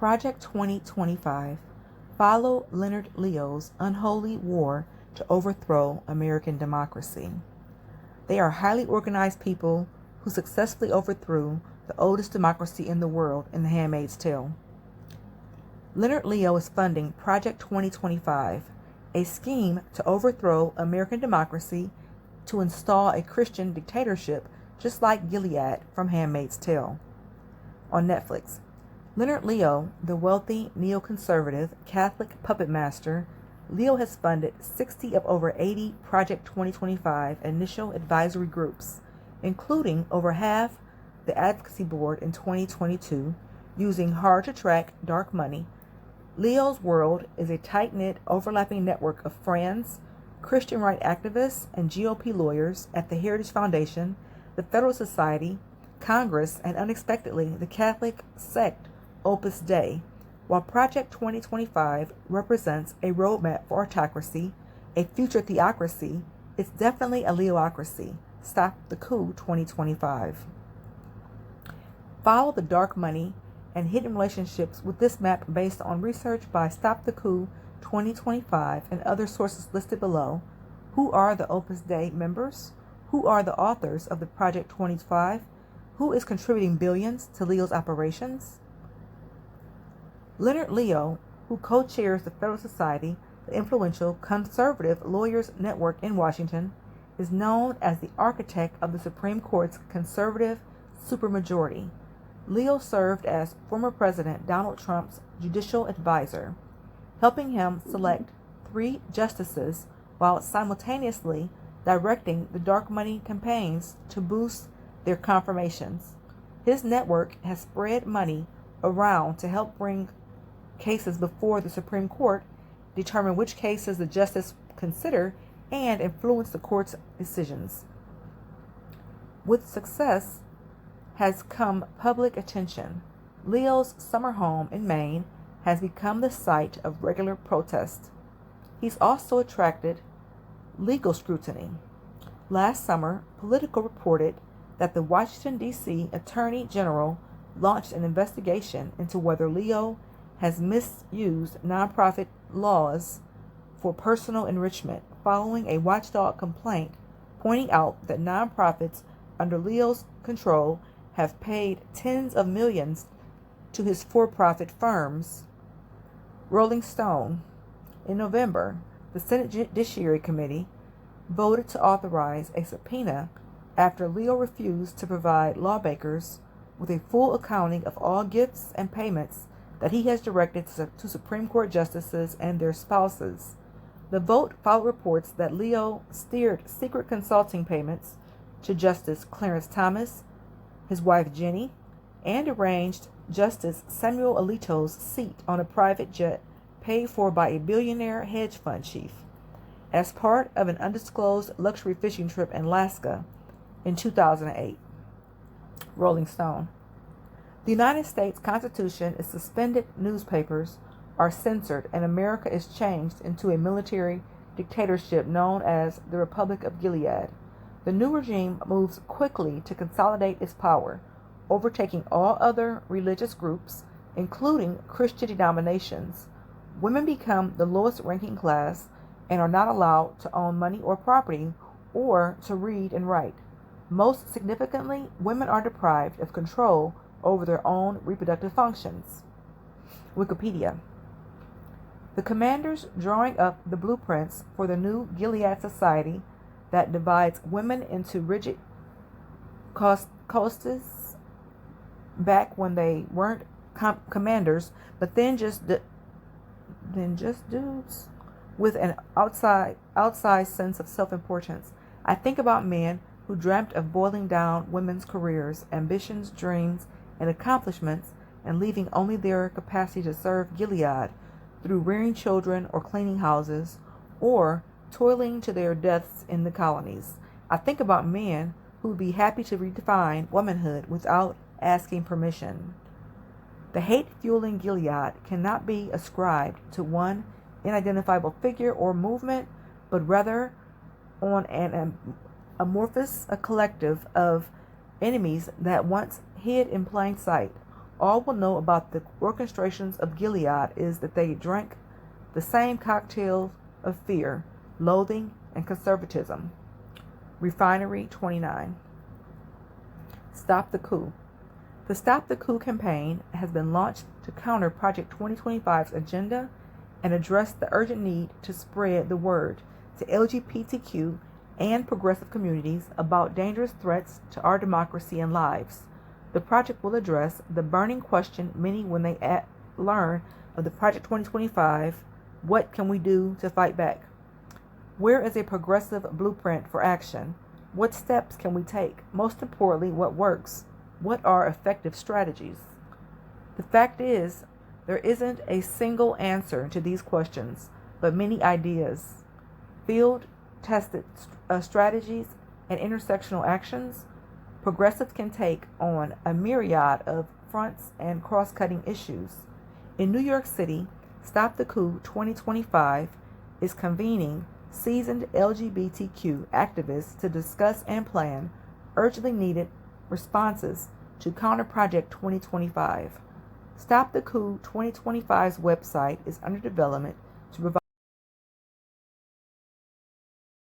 Project 2025. Follow Leonard Leo's unholy war to overthrow American democracy. They are highly organized people who successfully overthrew the oldest democracy in the world in The Handmaid's Tale. Leonard Leo is funding Project 2025, a scheme to overthrow American democracy to install a Christian dictatorship just like Gilead from Handmaid's Tale. On Netflix, Leonard Leo, the wealthy neoconservative Catholic puppet master, Leo has funded 60 of over 80 Project 2025 initial advisory groups, including over half the advocacy board in 2022, using hard-to-track dark money. Leo's world is a tight-knit, overlapping network of friends, Christian rights activists, and GOP lawyers at the Heritage Foundation, the Federalist Society, Congress, and unexpectedly, the Catholic sect Opus Dei. While Project 2025 represents a roadmap for autocracy, a future theocracy, it's definitely a Leocracy. Stop the Coup 2025. Follow the dark money and hidden relationships with this map based on research by Stop the Coup 2025 and other sources listed below. Who are the Opus Dei members? Who are the authors of the Project 2025? Who is contributing billions to Leo's operations? Leonard Leo, who co-chairs the Federalist Society, the influential conservative lawyers network in Washington, is known as the architect of the Supreme Court's conservative supermajority. Leo served as former President Donald Trump's judicial advisor, helping him select 3 justices while simultaneously directing the dark money campaigns to boost their confirmations. His network has spread money around to help bring cases before the Supreme Court, determine which cases the justices consider, and influence the court's decisions. With success has come public attention. Leo's summer home in Maine has become the site of regular protest. He's also attracted legal scrutiny. Last summer, Politico reported that the Washington, D.C. Attorney General launched an investigation into whether Leo has misused nonprofit laws for personal enrichment following a watchdog complaint pointing out that nonprofits under Leo's control have paid tens of millions to his for-profit firms. Rolling Stone. In November, the Senate Judiciary Committee voted to authorize a subpoena after Leo refused to provide lawmakers with a full accounting of all gifts and payments that he has directed to Supreme Court justices and their spouses. The vote followed reports that Leo steered secret consulting payments to Justice Clarence Thomas, his wife Jenny, and arranged Justice Samuel Alito's seat on a private jet paid for by a billionaire hedge fund chief as part of an undisclosed luxury fishing trip in Alaska in 2008. Rolling Stone. The United States Constitution is suspended, newspapers are censored, and America is changed into a military dictatorship known as the Republic of Gilead. The new regime moves quickly to consolidate its power, overtaking all other religious groups, including Christian denominations. Women become the lowest ranking class and are not allowed to own money or property or to read and write. Most significantly, women are deprived of control over their own reproductive functions. Wikipedia. The commanders drawing up the blueprints for the new Gilead Society that divides women into rigid castes back when they weren't commanders, but then just dudes with an outsized sense of self-importance. I think about men who dreamt of boiling down women's careers, ambitions, dreams, and accomplishments, and leaving only their capacity to serve Gilead through rearing children or cleaning houses, or toiling to their deaths in the colonies. I think about men who would be happy to redefine womanhood without asking permission. The hate-fueling Gilead cannot be ascribed to one unidentifiable figure or movement, but rather on an amorphous collective of enemies that once hid in plain sight, All we'll know about the orchestrations of Gilead is that they drank the same cocktails of fear, loathing, and conservatism. Refinery 29. Stop the Coup. The Stop the Coup campaign has been launched to counter Project 2025's agenda and address the urgent need to spread the word to LGBTQ and progressive communities about dangerous threats to our democracy and lives. The project will address the burning question many when they learn of the Project 2025, what can we do to fight back? Where is a progressive blueprint for action? What steps can we take? Most importantly, what works? What are effective strategies? The fact is, there isn't a single answer to these questions, but many ideas. Field-tested strategies and intersectional actions, progressives can take on a myriad of fronts and cross-cutting issues. In New York City, Stop the Coup 2025 is convening seasoned LGBTQ activists to discuss and plan urgently needed responses to counter Project 2025. Stop the Coup 2025's website is under development to provide